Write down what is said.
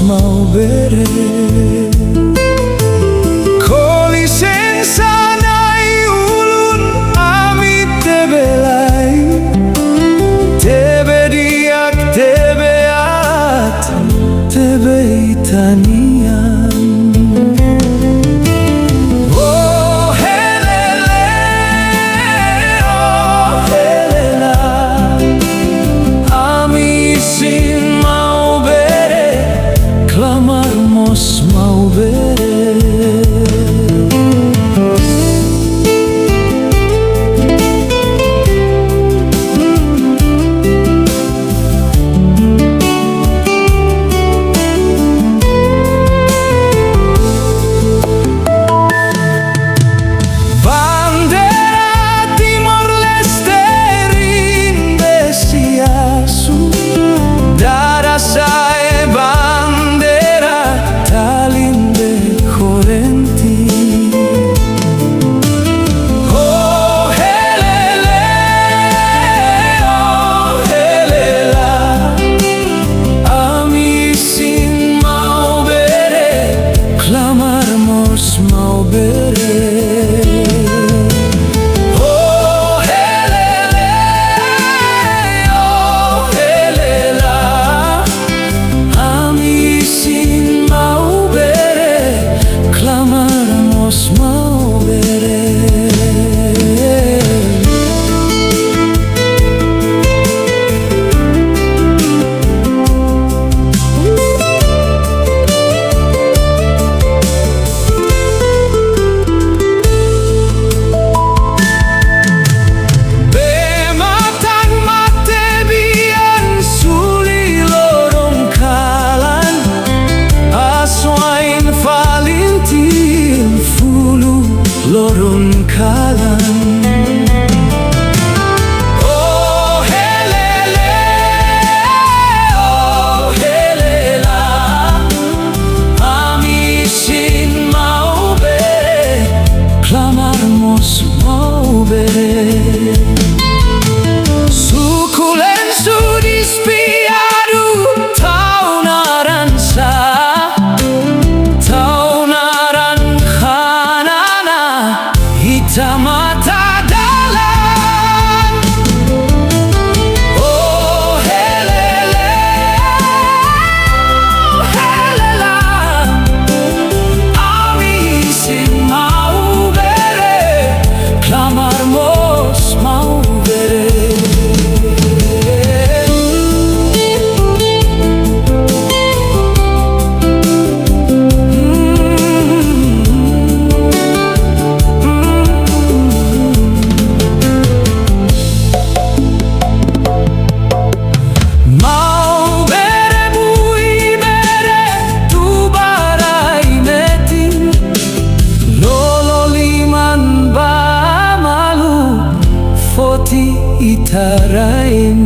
maubere. Kolisen sanai ulun amit tebelai, tebe diak tebe at tebe itanian. Oh helele, oh helela, ami ISIN maubere, clamarmos maubere. Bandera Timor-Leste rinvestiasu, darah saya bandera talinde correnti. Oh helele, oh helela, ami ISIN maubere, clamarmos maubere. Oh helele, oh helela, ami ISIN maubere, clamarmos maubere. Bematang mate bian suli lorong kalan, aswain valintin Fulun lorong kalan. Oh helele, oh helela, ami ISIN maubere, clamarmos maubere. Sukulen sudis piadu tahun nuansa, tahun kanana hitam mata dalam. Oh helele, oh helela, ami ISIN maubere, clamarmos maubere. Maubere bui bere tu barai metin, lolo liman ba malu foti itarain.